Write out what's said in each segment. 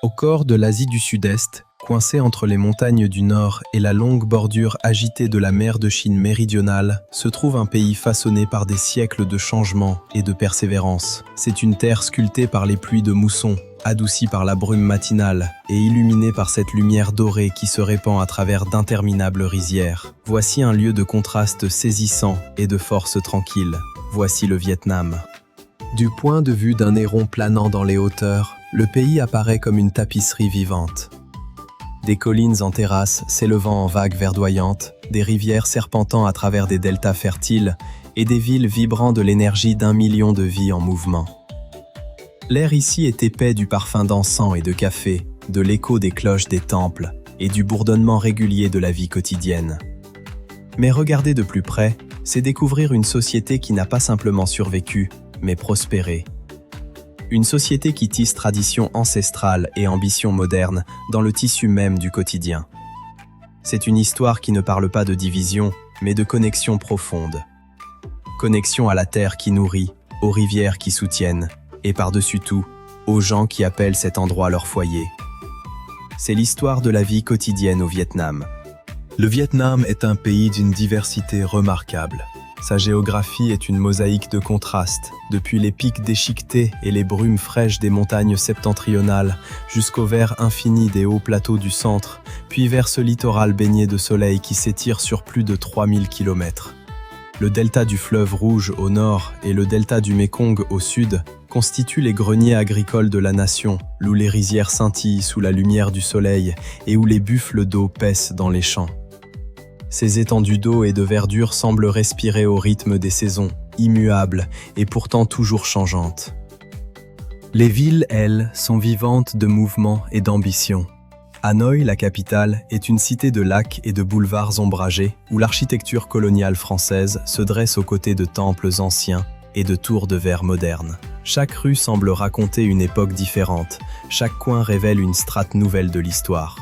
Au corps de l'Asie du Sud-Est, coincé entre les montagnes du Nord et la longue bordure agitée de la mer de Chine méridionale, se trouve un pays façonné par des siècles de changements et de persévérance. C'est une terre sculptée par les pluies de mousson, adoucie par la brume matinale et illuminée par cette lumière dorée qui se répand à travers d'interminables rizières. Voici un lieu de contraste saisissant et de force tranquille. Voici le Vietnam. Du point de vue d'un héron planant dans les hauteurs, le pays apparaît comme une tapisserie vivante. Des collines en terrasse s'élevant en vagues verdoyantes, des rivières serpentant à travers des deltas fertiles et des villes vibrant de l'énergie d'1 million de vies en mouvement. L'air ici est épais du parfum d'encens et de café, de l'écho des cloches des temples et du bourdonnement régulier de la vie quotidienne. Mais regarder de plus près, c'est découvrir une société qui n'a pas simplement survécu, mais prospéré. Une société qui tisse tradition ancestrale et ambition moderne dans le tissu même du quotidien. C'est une histoire qui ne parle pas de division, mais de connexion profonde. Connexion à la terre qui nourrit, aux rivières qui soutiennent, et par-dessus tout, aux gens qui appellent cet endroit leur foyer. C'est l'histoire de la vie quotidienne au Vietnam. Le Vietnam est un pays d'une diversité remarquable. Sa géographie est une mosaïque de contrastes, depuis les pics déchiquetés et les brumes fraîches des montagnes septentrionales, jusqu'au vert infini des hauts plateaux du centre, puis vers ce littoral baigné de soleil qui s'étire sur plus de 3000 km. Le delta du fleuve Rouge au nord et le delta du Mékong au sud constituent les greniers agricoles de la nation, où les rizières scintillent sous la lumière du soleil et où les buffles d'eau paissent dans les champs. Ces étendues d'eau et de verdure semblent respirer au rythme des saisons, immuables et pourtant toujours changeantes. Les villes, elles, sont vivantes de mouvement et d'ambition. Hanoï, la capitale, est une cité de lacs et de boulevards ombragés où l'architecture coloniale française se dresse aux côtés de temples anciens et de tours de verre modernes. Chaque rue semble raconter une époque différente, chaque coin révèle une strate nouvelle de l'histoire.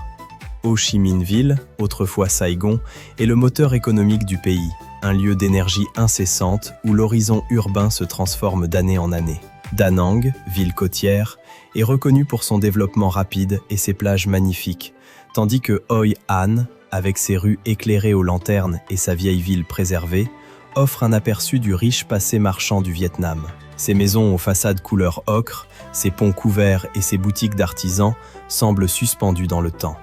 Ho Chi Minh Ville, autrefois Saigon, est le moteur économique du pays, un lieu d'énergie incessante où l'horizon urbain se transforme d'année en année. Da Nang, ville côtière, est reconnue pour son développement rapide et ses plages magnifiques, tandis que Hoi An, avec ses rues éclairées aux lanternes et sa vieille ville préservée, offre un aperçu du riche passé marchand du Vietnam. Ses maisons aux façades couleur ocre, ses ponts couverts et ses boutiques d'artisans semblent suspendus dans le temps.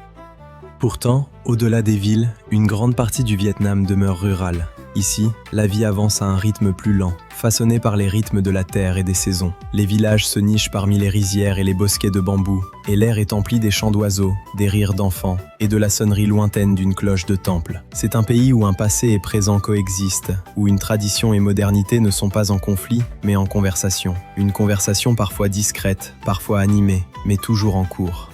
Pourtant, au-delà des villes, une grande partie du Vietnam demeure rurale. Ici, la vie avance à un rythme plus lent, façonné par les rythmes de la terre et des saisons. Les villages se nichent parmi les rizières et les bosquets de bambou, et l'air est empli des chants d'oiseaux, des rires d'enfants et de la sonnerie lointaine d'une cloche de temple. C'est un pays où un passé et présent coexistent, où une tradition et modernité ne sont pas en conflit, mais en conversation. Une conversation parfois discrète, parfois animée, mais toujours en cours.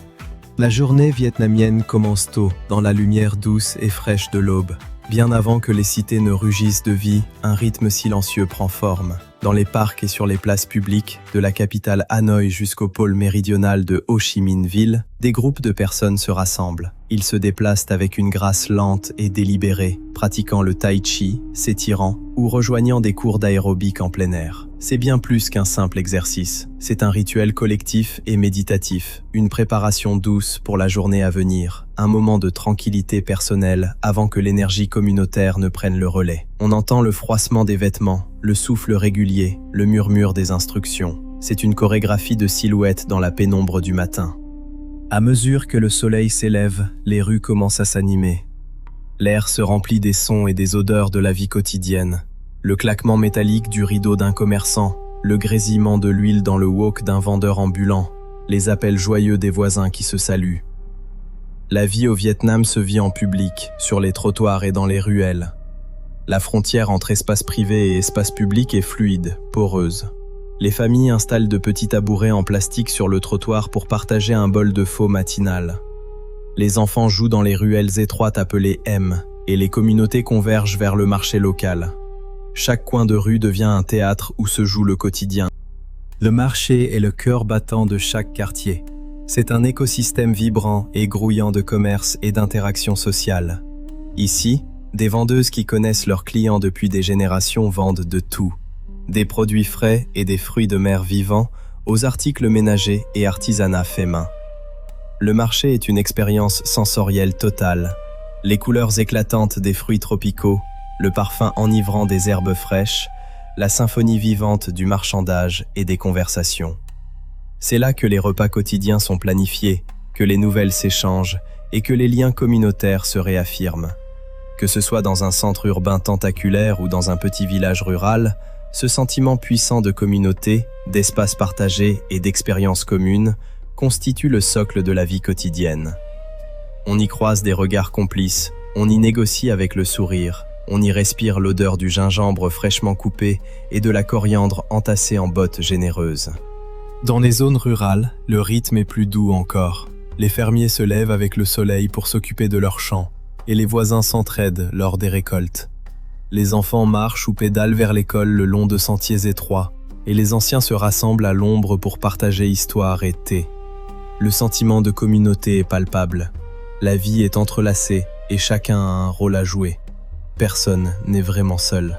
La journée vietnamienne commence tôt, dans la lumière douce et fraîche de l'aube. Bien avant que les cités ne rugissent de vie, un rythme silencieux prend forme. Dans les parcs et sur les places publiques, de la capitale Hanoï jusqu'au pôle méridional de Ho Chi Minh Ville, des groupes de personnes se rassemblent. Ils se déplacent avec une grâce lente et délibérée, pratiquant le tai chi, s'étirant ou rejoignant des cours d'aérobic en plein air. C'est bien plus qu'un simple exercice. C'est un rituel collectif et méditatif, une préparation douce pour la journée à venir, un moment de tranquillité personnelle avant que l'énergie communautaire ne prenne le relais. On entend le froissement des vêtements, le souffle régulier, le murmure des instructions. C'est une chorégraphie de silhouettes dans la pénombre du matin. À mesure que le soleil s'élève, les rues commencent à s'animer. L'air se remplit des sons et des odeurs de la vie quotidienne. Le claquement métallique du rideau d'un commerçant, le grésillement de l'huile dans le wok d'un vendeur ambulant, les appels joyeux des voisins qui se saluent. La vie au Vietnam se vit en public, sur les trottoirs et dans les ruelles. La frontière entre espace privé et espace public est fluide, poreuse. Les familles installent de petits tabourets en plastique sur le trottoir pour partager un bol de faux matinal. Les enfants jouent dans les ruelles étroites appelées M, et les communautés convergent vers le marché local. Chaque coin de rue devient un théâtre où se joue le quotidien. Le marché est le cœur battant de chaque quartier. C'est un écosystème vibrant et grouillant de commerce et d'interactions sociales. Ici, des vendeuses qui connaissent leurs clients depuis des générations vendent de tout. Des produits frais et des fruits de mer vivants aux articles ménagers et artisanat fait main. Le marché est une expérience sensorielle totale. Les couleurs éclatantes des fruits tropicaux, le parfum enivrant des herbes fraîches, la symphonie vivante du marchandage et des conversations. C'est là que les repas quotidiens sont planifiés, que les nouvelles s'échangent et que les liens communautaires se réaffirment. Que ce soit dans un centre urbain tentaculaire ou dans un petit village rural, ce sentiment puissant de communauté, d'espace partagé et d'expériences communes constitue le socle de la vie quotidienne. On y croise des regards complices, on y négocie avec le sourire, on y respire l'odeur du gingembre fraîchement coupé et de la coriandre entassée en bottes généreuses. Dans les zones rurales, le rythme est plus doux encore. Les fermiers se lèvent avec le soleil pour s'occuper de leurs champs, et les voisins s'entraident lors des récoltes. Les enfants marchent ou pédalent vers l'école le long de sentiers étroits, et les anciens se rassemblent à l'ombre pour partager histoire et thé. Le sentiment de communauté est palpable. La vie est entrelacée et chacun a un rôle à jouer. Personne n'est vraiment seul.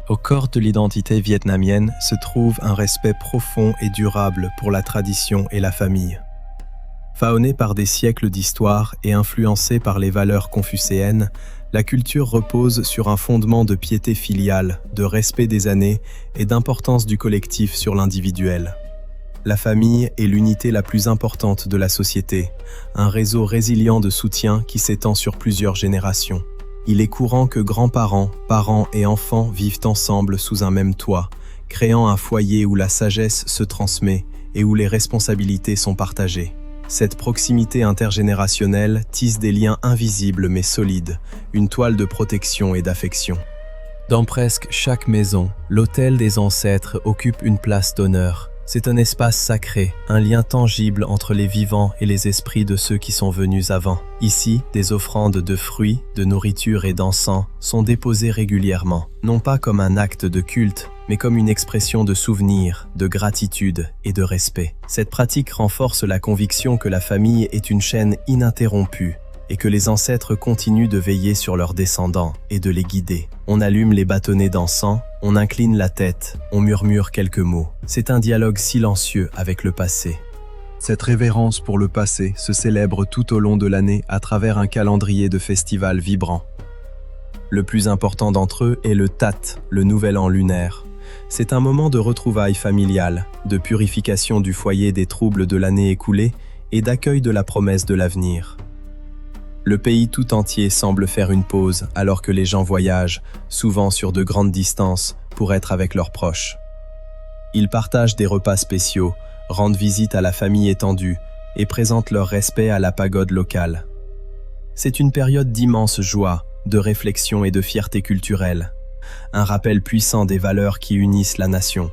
Au corps de l'identité vietnamienne se trouve un respect profond et durable pour la tradition et la famille. Faonnée par des siècles d'histoire et influencée par les valeurs confucéennes, la culture repose sur un fondement de piété filiale, de respect des aînés et d'importance du collectif sur l'individuel. La famille est l'unité la plus importante de la société, un réseau résilient de soutien qui s'étend sur plusieurs générations. Il est courant que grands-parents, parents et enfants vivent ensemble sous un même toit, créant un foyer où la sagesse se transmet et où les responsabilités sont partagées. Cette proximité intergénérationnelle tisse des liens invisibles mais solides, une toile de protection et d'affection. Dans presque chaque maison, l'autel des ancêtres occupe une place d'honneur. C'est un espace sacré, un lien tangible entre les vivants et les esprits de ceux qui sont venus avant. Ici, des offrandes de fruits, de nourriture et d'encens sont déposées régulièrement, non pas comme un acte de culte, mais comme une expression de souvenir, de gratitude et de respect. Cette pratique renforce la conviction que la famille est une chaîne ininterrompue et que les ancêtres continuent de veiller sur leurs descendants et de les guider. On allume les bâtonnets d'encens, on incline la tête, on murmure quelques mots. C'est un dialogue silencieux avec le passé. Cette révérence pour le passé se célèbre tout au long de l'année à travers un calendrier de festivals vibrants. Le plus important d'entre eux est le Tat, le Nouvel An lunaire. C'est un moment de retrouvailles familiales, de purification du foyer des troubles de l'année écoulée et d'accueil de la promesse de l'avenir. Le pays tout entier semble faire une pause alors que les gens voyagent, souvent sur de grandes distances, pour être avec leurs proches. Ils partagent des repas spéciaux, rendent visite à la famille étendue et présentent leur respect à la pagode locale. C'est une période d'immense joie, de réflexion et de fierté culturelle, un rappel puissant des valeurs qui unissent la nation.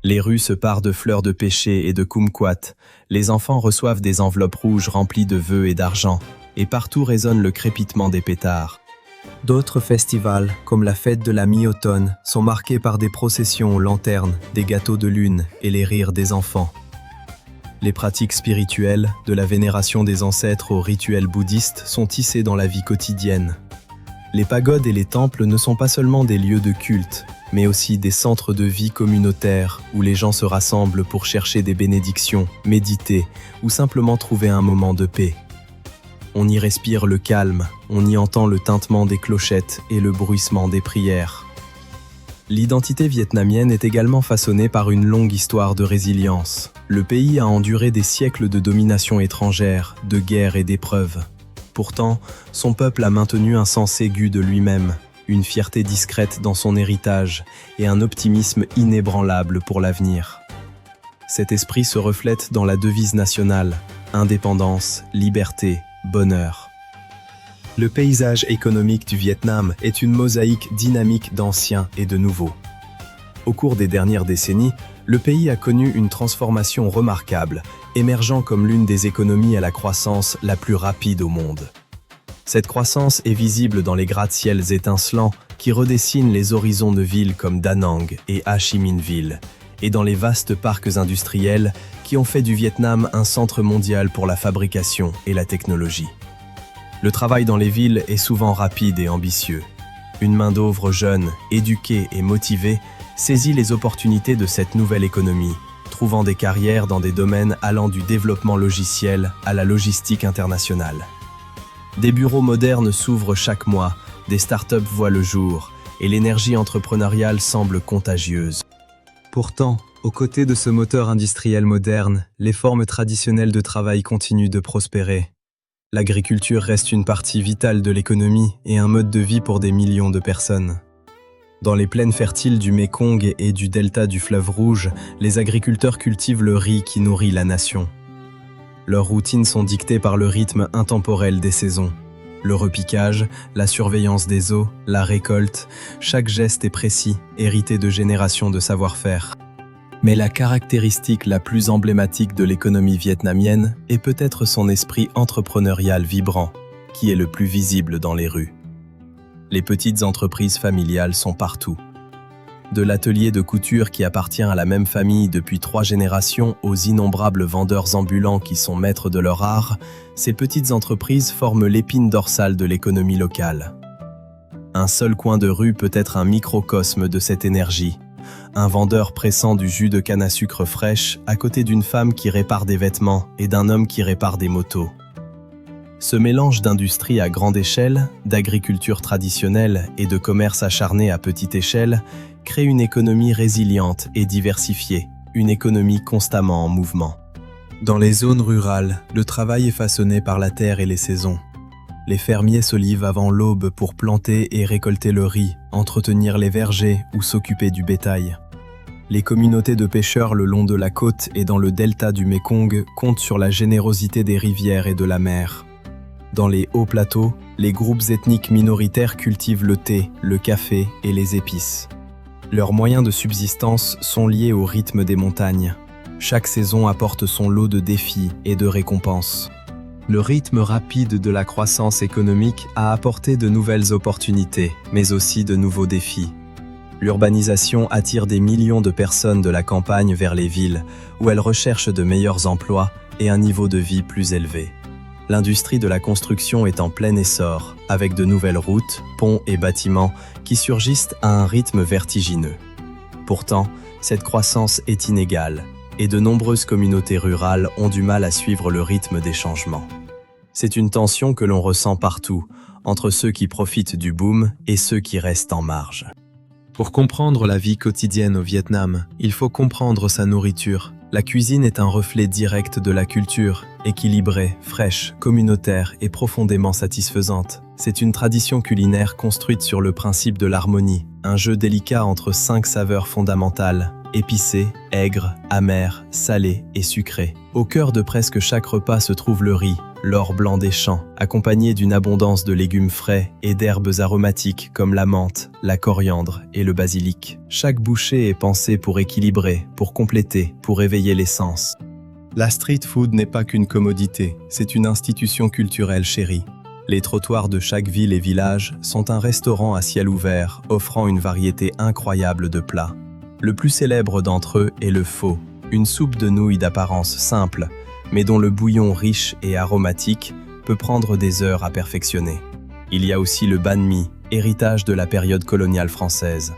Les rues se parent de fleurs de pêcher et de kumquat, les enfants reçoivent des enveloppes rouges remplies de vœux et d'argent, et partout résonne le crépitement des pétards. D'autres festivals, comme la fête de la mi-automne, sont marqués par des processions aux lanternes, des gâteaux de lune et les rires des enfants. Les pratiques spirituelles, de la vénération des ancêtres aux rituels bouddhistes, sont tissées dans la vie quotidienne. Les pagodes et les temples ne sont pas seulement des lieux de culte, mais aussi des centres de vie communautaires où les gens se rassemblent pour chercher des bénédictions, méditer ou simplement trouver un moment de paix. On y respire le calme, on y entend le tintement des clochettes et le bruissement des prières. L'identité vietnamienne est également façonnée par une longue histoire de résilience. Le pays a enduré des siècles de domination étrangère, de guerres et d'épreuves. Pourtant, son peuple a maintenu un sens aigu de lui-même, une fierté discrète dans son héritage et un optimisme inébranlable pour l'avenir. Cet esprit se reflète dans la devise nationale, indépendance, liberté, bonheur. Le paysage économique du Vietnam est une mosaïque dynamique d'anciens et de nouveaux. Au cours des dernières décennies, le pays a connu une transformation remarquable, émergeant comme l'une des économies à la croissance la plus rapide au monde. Cette croissance est visible dans les gratte-ciels étincelants qui redessinent les horizons de villes comme Da Nang et Ho Chi Minh Ville, et dans les vastes parcs industriels qui ont fait du Vietnam un centre mondial pour la fabrication et la technologie. Le travail dans les villes est souvent rapide et ambitieux. Une main-d'œuvre jeune, éduquée et motivée saisit les opportunités de cette nouvelle économie, trouvant des carrières dans des domaines allant du développement logiciel à la logistique internationale. Des bureaux modernes s'ouvrent chaque mois, des startups voient le jour, et l'énergie entrepreneuriale semble contagieuse. Pourtant, aux côtés de ce moteur industriel moderne, les formes traditionnelles de travail continuent de prospérer. L'agriculture reste une partie vitale de l'économie et un mode de vie pour des millions de personnes. Dans les plaines fertiles du Mékong et du delta du fleuve Rouge, les agriculteurs cultivent le riz qui nourrit la nation. Leurs routines sont dictées par le rythme intemporel des saisons. Le repiquage, la surveillance des eaux, la récolte, chaque geste est précis, hérité de générations de savoir-faire. Mais la caractéristique la plus emblématique de l'économie vietnamienne est peut-être son esprit entrepreneurial vibrant, qui est le plus visible dans les rues. Les petites entreprises familiales sont partout. De l'atelier de couture qui appartient à la même famille depuis 3 générations aux innombrables vendeurs ambulants qui sont maîtres de leur art, ces petites entreprises forment l'épine dorsale de l'économie locale. Un seul coin de rue peut être un microcosme de cette énergie. Un vendeur pressant du jus de canne à sucre fraîche à côté d'une femme qui répare des vêtements et d'un homme qui répare des motos. Ce mélange d'industrie à grande échelle, d'agriculture traditionnelle et de commerce acharné à petite échelle crée une économie résiliente et diversifiée, une économie constamment en mouvement. Dans les zones rurales, le travail est façonné par la terre et les saisons. Les fermiers se livrent avant l'aube pour planter et récolter le riz, entretenir les vergers ou s'occuper du bétail. Les communautés de pêcheurs le long de la côte et dans le delta du Mékong comptent sur la générosité des rivières et de la mer. Dans les hauts plateaux, les groupes ethniques minoritaires cultivent le thé, le café et les épices. Leurs moyens de subsistance sont liés au rythme des montagnes. Chaque saison apporte son lot de défis et de récompenses. Le rythme rapide de la croissance économique a apporté de nouvelles opportunités, mais aussi de nouveaux défis. L'urbanisation attire des millions de personnes de la campagne vers les villes, où elles recherchent de meilleurs emplois et un niveau de vie plus élevé. L'industrie de la construction est en plein essor, avec de nouvelles routes, ponts et bâtiments qui surgissent à un rythme vertigineux. Pourtant, cette croissance est inégale, et de nombreuses communautés rurales ont du mal à suivre le rythme des changements. C'est une tension que l'on ressent partout, entre ceux qui profitent du boom et ceux qui restent en marge. Pour comprendre la vie quotidienne au Vietnam, il faut comprendre sa nourriture. La cuisine est un reflet direct de la culture, équilibrée, fraîche, communautaire et profondément satisfaisante. C'est une tradition culinaire construite sur le principe de l'harmonie, un jeu délicat entre 5 saveurs fondamentales, épicé, aigre, amer, salé et sucré. Au cœur de presque chaque repas se trouve le riz, l'or blanc des champs, accompagné d'une abondance de légumes frais et d'herbes aromatiques comme la menthe, la coriandre et le basilic. Chaque bouchée est pensée pour équilibrer, pour compléter, pour éveiller les sens. La street food n'est pas qu'une commodité, c'est une institution culturelle chérie. Les trottoirs de chaque ville et village sont un restaurant à ciel ouvert, offrant une variété incroyable de plats. Le plus célèbre d'entre eux est le pho, une soupe de nouilles d'apparence simple, mais dont le bouillon riche et aromatique peut prendre des heures à perfectionner. Il y a aussi le banh mi, héritage de la période coloniale française.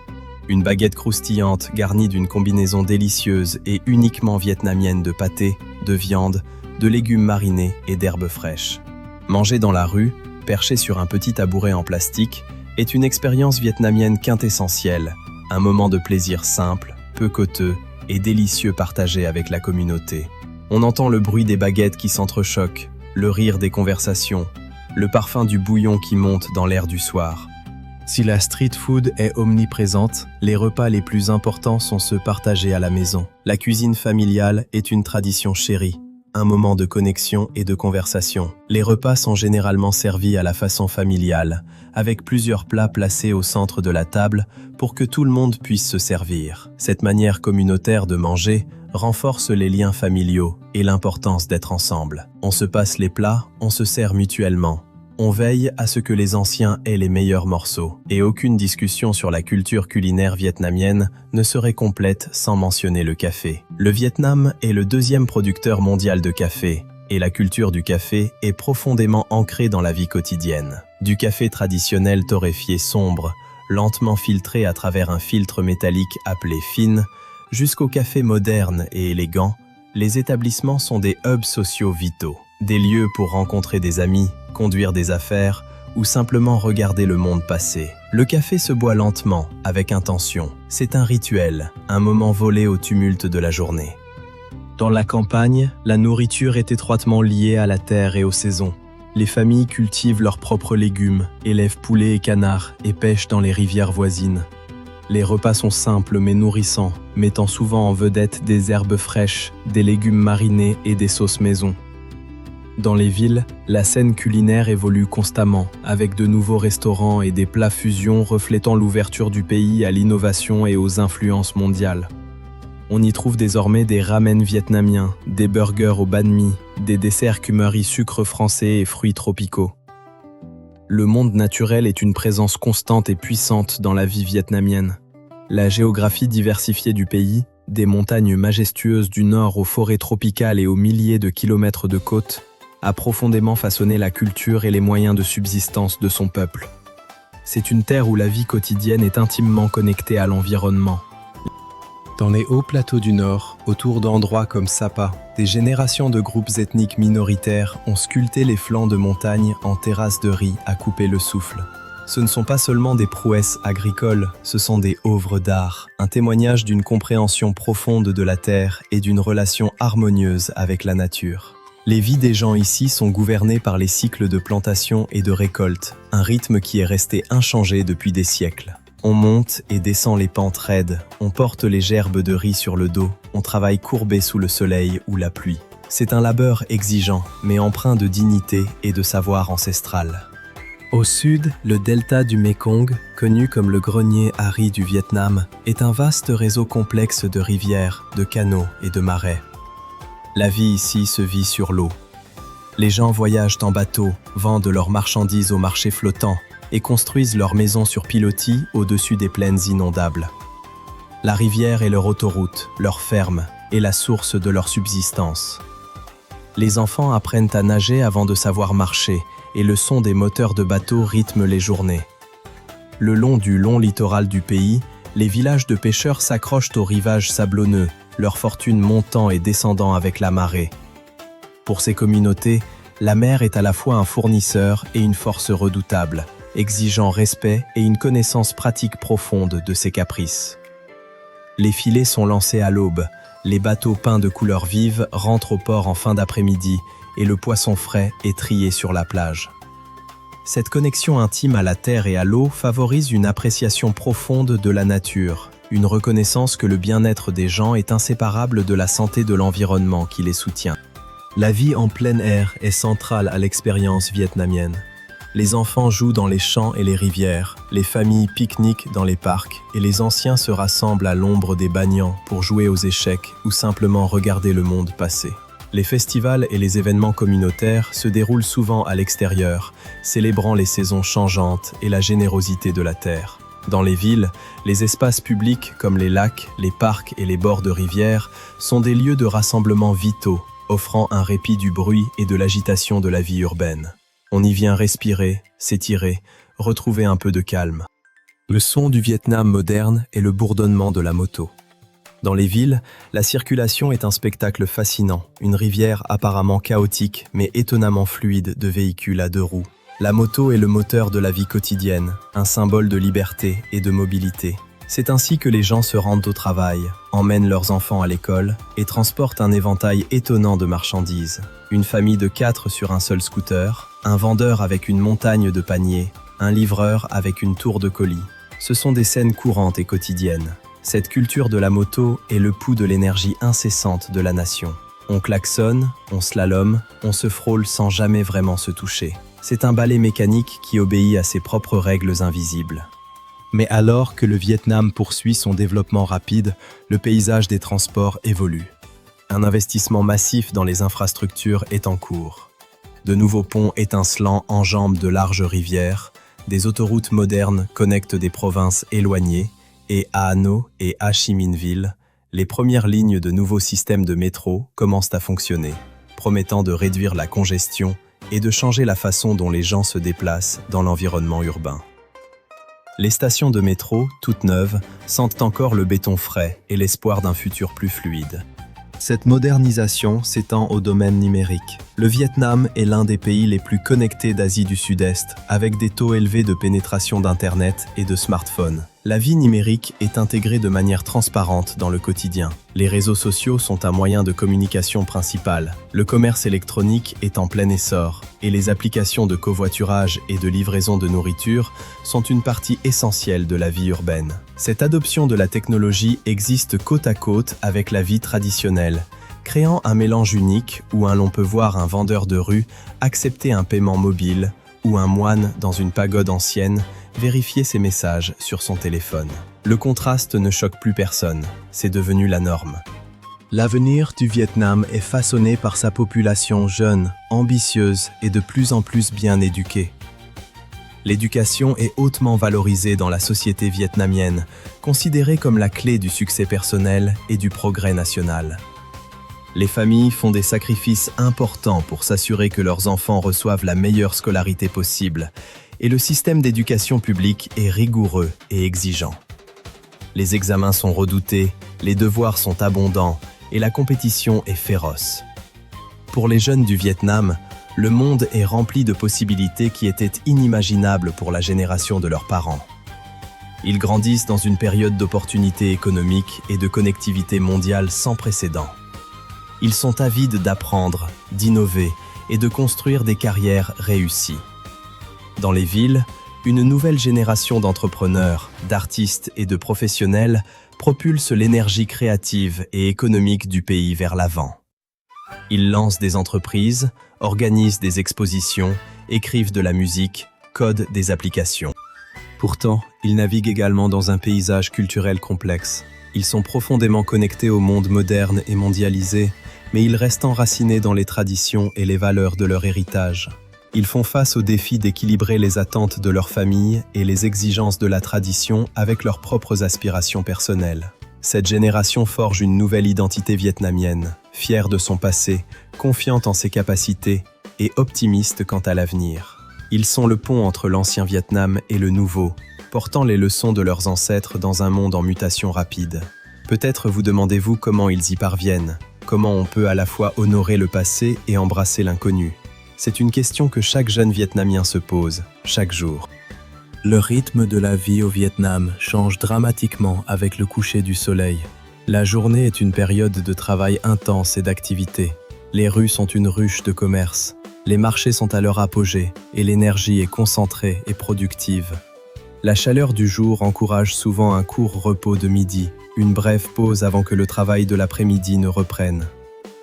Une baguette croustillante garnie d'une combinaison délicieuse et uniquement vietnamienne de pâté, de viande, de légumes marinés et d'herbes fraîches. Manger dans la rue, perché sur un petit tabouret en plastique, est une expérience vietnamienne quintessentielle, un moment de plaisir simple, peu coûteux et délicieux partagé avec la communauté. On entend le bruit des baguettes qui s'entrechoquent, le rire des conversations, le parfum du bouillon qui monte dans l'air du soir. Si la street food est omniprésente, les repas les plus importants sont ceux partagés à la maison. La cuisine familiale est une tradition chérie, un moment de connexion et de conversation. Les repas sont généralement servis à la façon familiale, avec plusieurs plats placés au centre de la table pour que tout le monde puisse se servir. Cette manière communautaire de manger renforce les liens familiaux et l'importance d'être ensemble. On se passe les plats, on se sert mutuellement. On veille à ce que les anciens aient les meilleurs morceaux. Et aucune discussion sur la culture culinaire vietnamienne ne serait complète sans mentionner le café. Le Vietnam est le 2e producteur mondial de café, et la culture du café est profondément ancrée dans la vie quotidienne. Du café traditionnel torréfié sombre, lentement filtré à travers un filtre métallique appelé fine, Jusqu'aux cafés modernes et élégants, les établissements sont des hubs sociaux vitaux, des lieux pour rencontrer des amis, conduire des affaires ou simplement regarder le monde passer. Le café se boit lentement, avec intention. C'est un rituel, un moment volé au tumulte de la journée. Dans la campagne, la nourriture est étroitement liée à la terre et aux saisons. Les familles cultivent leurs propres légumes, élèvent poulets et canards et pêchent dans les rivières voisines. Les repas sont simples mais nourrissants, mettant souvent en vedette des herbes fraîches, des légumes marinés et des sauces maison. Dans les villes, la scène culinaire évolue constamment, avec de nouveaux restaurants et des plats fusions reflétant l'ouverture du pays à l'innovation et aux influences mondiales. On y trouve désormais des ramen vietnamiens, des burgers au banh mi, des desserts curry sucre français et fruits tropicaux. Le monde naturel est une présence constante et puissante dans la vie vietnamienne. La géographie diversifiée du pays, des montagnes majestueuses du nord aux forêts tropicales et aux milliers de kilomètres de côtes, a profondément façonné la culture et les moyens de subsistance de son peuple. C'est une terre où la vie quotidienne est intimement connectée à l'environnement. Dans les hauts plateaux du Nord, autour d'endroits comme Sapa, des générations de groupes ethniques minoritaires ont sculpté les flancs de montagnes en terrasses de riz à couper le souffle. Ce ne sont pas seulement des prouesses agricoles, ce sont des œuvres d'art, un témoignage d'une compréhension profonde de la terre et d'une relation harmonieuse avec la nature. Les vies des gens ici sont gouvernées par les cycles de plantation et de récolte, un rythme qui est resté inchangé depuis des siècles. On monte et descend les pentes raides, on porte les gerbes de riz sur le dos, on travaille courbé sous le soleil ou la pluie. C'est un labeur exigeant, mais empreint de dignité et de savoir ancestral. Au sud, le delta du Mekong, connu comme le grenier à riz du Vietnam, est un vaste réseau complexe de rivières, de canaux et de marais. La vie ici se vit sur l'eau. Les gens voyagent en bateau, vendent leurs marchandises aux marchés flottants, et construisent leurs maisons sur pilotis au-dessus des plaines inondables. La rivière est leur autoroute, leur ferme et la source de leur subsistance. Les enfants apprennent à nager avant de savoir marcher et le son des moteurs de bateaux rythme les journées. Le long du long littoral du pays, les villages de pêcheurs s'accrochent aux rivages sablonneux, leur fortune montant et descendant avec la marée. Pour ces communautés, la mer est à la fois un fournisseur et une force redoutable, exigeant respect et une connaissance pratique profonde de ses caprices. Les filets sont lancés à l'aube, les bateaux peints de couleurs vives rentrent au port en fin d'après-midi et le poisson frais est trié sur la plage. Cette connexion intime à la terre et à l'eau favorise une appréciation profonde de la nature, une reconnaissance que le bien-être des gens est inséparable de la santé de l'environnement qui les soutient. La vie en plein air est centrale à l'expérience vietnamienne. Les enfants jouent dans les champs et les rivières, les familles pique-niquent dans les parcs et les anciens se rassemblent à l'ombre des banians pour jouer aux échecs ou simplement regarder le monde passer. Les festivals et les événements communautaires se déroulent souvent à l'extérieur, célébrant les saisons changeantes et la générosité de la terre. Dans les villes, les espaces publics comme les lacs, les parcs et les bords de rivières sont des lieux de rassemblement vitaux, offrant un répit du bruit et de l'agitation de la vie urbaine. On y vient respirer, s'étirer, retrouver un peu de calme. Le son du Vietnam moderne est le bourdonnement de la moto. Dans les villes, la circulation est un spectacle fascinant, une rivière apparemment chaotique mais étonnamment fluide de véhicules à deux roues. La moto est le moteur de la vie quotidienne, un symbole de liberté et de mobilité. C'est ainsi que les gens se rendent au travail, emmènent leurs enfants à l'école et transportent un éventail étonnant de marchandises. Une famille de 4 sur un seul scooter, un vendeur avec une montagne de paniers, un livreur avec une tour de colis. Ce sont des scènes courantes et quotidiennes. Cette culture de la moto est le pouls de l'énergie incessante de la nation. On klaxonne, on slalome, on se frôle sans jamais vraiment se toucher. C'est un ballet mécanique qui obéit à ses propres règles invisibles. Mais alors que le Vietnam poursuit son développement rapide, le paysage des transports évolue. Un investissement massif dans les infrastructures est en cours. De nouveaux ponts étincelants enjambent de larges rivières, des autoroutes modernes connectent des provinces éloignées, et à Hanoi et Ho Chi Minh Ville, les premières lignes de nouveaux systèmes de métro commencent à fonctionner, promettant de réduire la congestion et de changer la façon dont les gens se déplacent dans l'environnement urbain. Les stations de métro, toutes neuves, sentent encore le béton frais et l'espoir d'un futur plus fluide. Cette modernisation s'étend au domaine numérique. Le Vietnam est l'un des pays les plus connectés d'Asie du Sud-Est, avec des taux élevés de pénétration d'Internet et de smartphones. La vie numérique est intégrée de manière transparente dans le quotidien. Les réseaux sociaux sont un moyen de communication principal. Le commerce électronique est en plein essor, et les applications de covoiturage et de livraison de nourriture sont une partie essentielle de la vie urbaine. Cette adoption de la technologie existe côte à côte avec la vie traditionnelle, créant un mélange unique où l'on peut voir un vendeur de rue accepter un paiement mobile ou un moine dans une pagode ancienne vérifier ses messages sur son téléphone. Le contraste ne choque plus personne, c'est devenu la norme. L'avenir du Vietnam est façonné par sa population jeune, ambitieuse et de plus en plus bien éduquée. L'éducation est hautement valorisée dans la société vietnamienne, considérée comme la clé du succès personnel et du progrès national. Les familles font des sacrifices importants pour s'assurer que leurs enfants reçoivent la meilleure scolarité possible, et le système d'éducation publique est rigoureux et exigeant. Les examens sont redoutés, les devoirs sont abondants et la compétition est féroce. Pour les jeunes du Vietnam, le monde est rempli de possibilités qui étaient inimaginables pour la génération de leurs parents. Ils grandissent dans une période d'opportunités économiques et de connectivité mondiale sans précédent. Ils sont avides d'apprendre, d'innover et de construire des carrières réussies. Dans les villes, une nouvelle génération d'entrepreneurs, d'artistes et de professionnels propulse l'énergie créative et économique du pays vers l'avant. Ils lancent des entreprises, organisent des expositions, écrivent de la musique, codent des applications. Pourtant, ils naviguent également dans un paysage culturel complexe. Ils sont profondément connectés au monde moderne et mondialisé, mais ils restent enracinés dans les traditions et les valeurs de leur héritage. Ils font face au défi d'équilibrer les attentes de leur famille et les exigences de la tradition avec leurs propres aspirations personnelles. Cette génération forge une nouvelle identité vietnamienne, fière de son passé, confiante en ses capacités et optimiste quant à l'avenir. Ils sont le pont entre l'ancien Vietnam et le nouveau, portant les leçons de leurs ancêtres dans un monde en mutation rapide. Peut-être vous demandez-vous comment ils y parviennent, comment on peut à la fois honorer le passé et embrasser l'inconnu. C'est une question que chaque jeune Vietnamien se pose, chaque jour. Le rythme de la vie au Vietnam change dramatiquement avec le coucher du soleil. La journée est une période de travail intense et d'activité. Les rues sont une ruche de commerce. Les marchés sont à leur apogée et l'énergie est concentrée et productive. La chaleur du jour encourage souvent un court repos de midi, une brève pause avant que le travail de l'après-midi ne reprenne.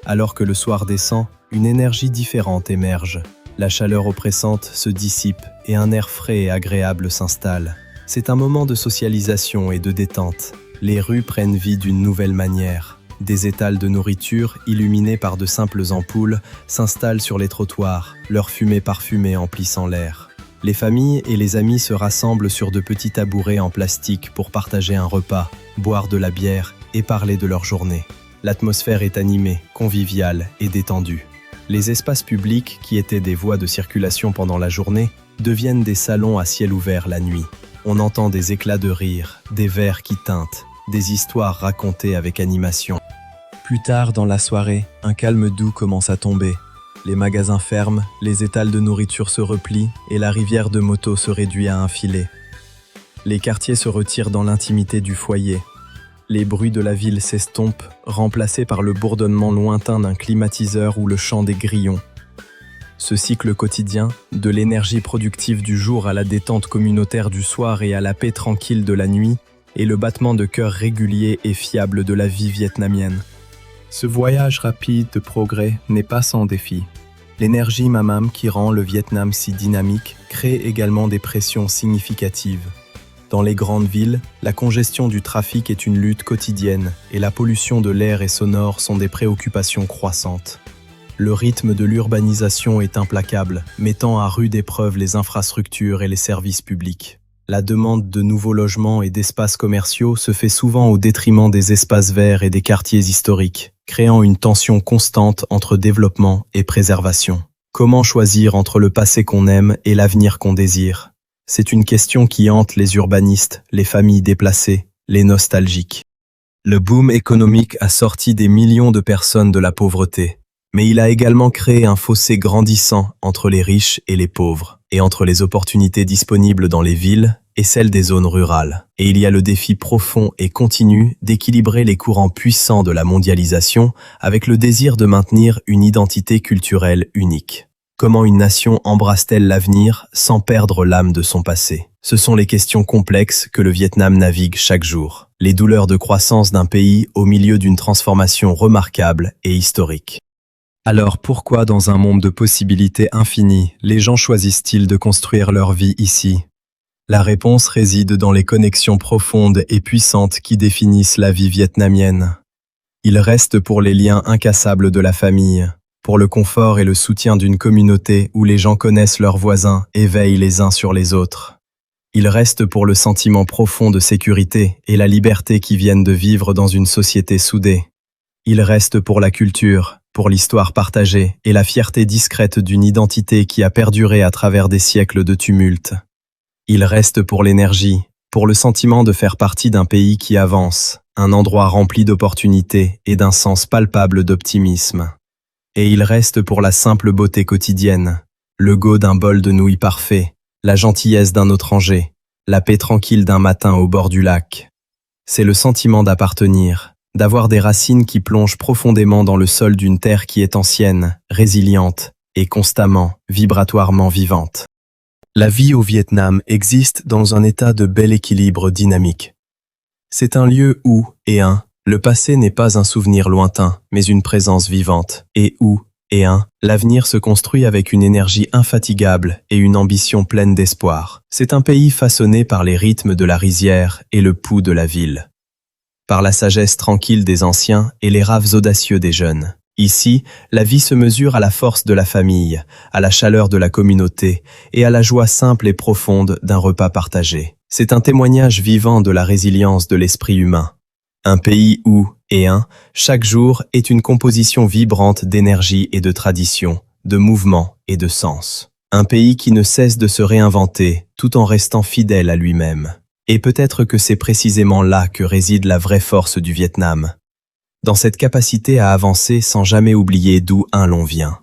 Alors que le soir descend, une énergie différente émerge. La chaleur oppressante se dissipe et un air frais et agréable s'installe. C'est un moment de socialisation et de détente. Les rues prennent vie d'une nouvelle manière. Des étals de nourriture, illuminés par de simples ampoules, s'installent sur les trottoirs, leur fumée parfumée emplissant l'air. Les familles et les amis se rassemblent sur de petits tabourets en plastique pour partager un repas, boire de la bière et parler de leur journée. L'atmosphère est animée, conviviale et détendue. Les espaces publics, qui étaient des voies de circulation pendant la journée, deviennent des salons à ciel ouvert la nuit. On entend des éclats de rire, des verres qui tintent, des histoires racontées avec animation. Plus tard dans la soirée, un calme doux commence à tomber. Les magasins ferment, les étals de nourriture se replient et la rivière de motos se réduit à un filet. Les quartiers se retirent dans l'intimité du foyer. Les bruits de la ville s'estompent, remplacés par le bourdonnement lointain d'un climatiseur ou le chant des grillons. Ce cycle quotidien, de l'énergie productive du jour à la détente communautaire du soir et à la paix tranquille de la nuit, est le battement de cœur régulier et fiable de la vie vietnamienne. Ce voyage rapide de progrès n'est pas sans défi. L'énergie mamam qui rend le Vietnam si dynamique crée également des pressions significatives. Dans les grandes villes, la congestion du trafic est une lutte quotidienne et la pollution de l'air et sonore sont des préoccupations croissantes. Le rythme de l'urbanisation est implacable, mettant à rude épreuve les infrastructures et les services publics. La demande de nouveaux logements et d'espaces commerciaux se fait souvent au détriment des espaces verts et des quartiers historiques, créant une tension constante entre développement et préservation. Comment choisir entre le passé qu'on aime et l'avenir qu'on désire ? C'est une question qui hante les urbanistes, les familles déplacées, les nostalgiques. Le boom économique a sorti des millions de personnes de la pauvreté, mais il a également créé un fossé grandissant entre les riches et les pauvres, et entre les opportunités disponibles dans les villes et celles des zones rurales. Et il y a le défi profond et continu d'équilibrer les courants puissants de la mondialisation avec le désir de maintenir une identité culturelle unique. Comment une nation embrasse-t-elle l'avenir sans perdre l'âme de son passé? Ce sont les questions complexes que le Vietnam navigue chaque jour. Les douleurs de croissance d'un pays au milieu d'une transformation remarquable et historique. Alors pourquoi, dans un monde de possibilités infinies, les gens choisissent-ils de construire leur vie ici? La réponse réside dans les connexions profondes et puissantes qui définissent la vie vietnamienne. Il reste pour les liens incassables de la famille, pour le confort et le soutien d'une communauté où les gens connaissent leurs voisins et veillent les uns sur les autres. Il reste pour le sentiment profond de sécurité et la liberté qui viennent de vivre dans une société soudée. Il reste pour la culture, pour l'histoire partagée et la fierté discrète d'une identité qui a perduré à travers des siècles de tumulte. Il reste pour l'énergie, pour le sentiment de faire partie d'un pays qui avance, un endroit rempli d'opportunités et d'un sens palpable d'optimisme. Et il reste pour la simple beauté quotidienne, le goût d'un bol de nouilles parfait, la gentillesse d'un étranger, la paix tranquille d'un matin au bord du lac. C'est le sentiment d'appartenir, d'avoir des racines qui plongent profondément dans le sol d'une terre qui est ancienne, résiliente et constamment, vibratoirement vivante. La vie au Vietnam existe dans un état de bel équilibre dynamique. C'est un lieu où, le passé n'est pas un souvenir lointain, mais une présence vivante, et où, l'avenir se construit avec une énergie infatigable et une ambition pleine d'espoir. C'est un pays façonné par les rythmes de la rizière et le pouls de la ville, par la sagesse tranquille des anciens et les raves audacieux des jeunes. Ici, la vie se mesure à la force de la famille, à la chaleur de la communauté et à la joie simple et profonde d'un repas partagé. C'est un témoignage vivant de la résilience de l'esprit humain. Un pays où, chaque jour est une composition vibrante d'énergie et de tradition, de mouvement et de sens. Un pays qui ne cesse de se réinventer tout en restant fidèle à lui-même. Et peut-être que c'est précisément là que réside la vraie force du Vietnam. Dans cette capacité à avancer sans jamais oublier d'où l'on vient.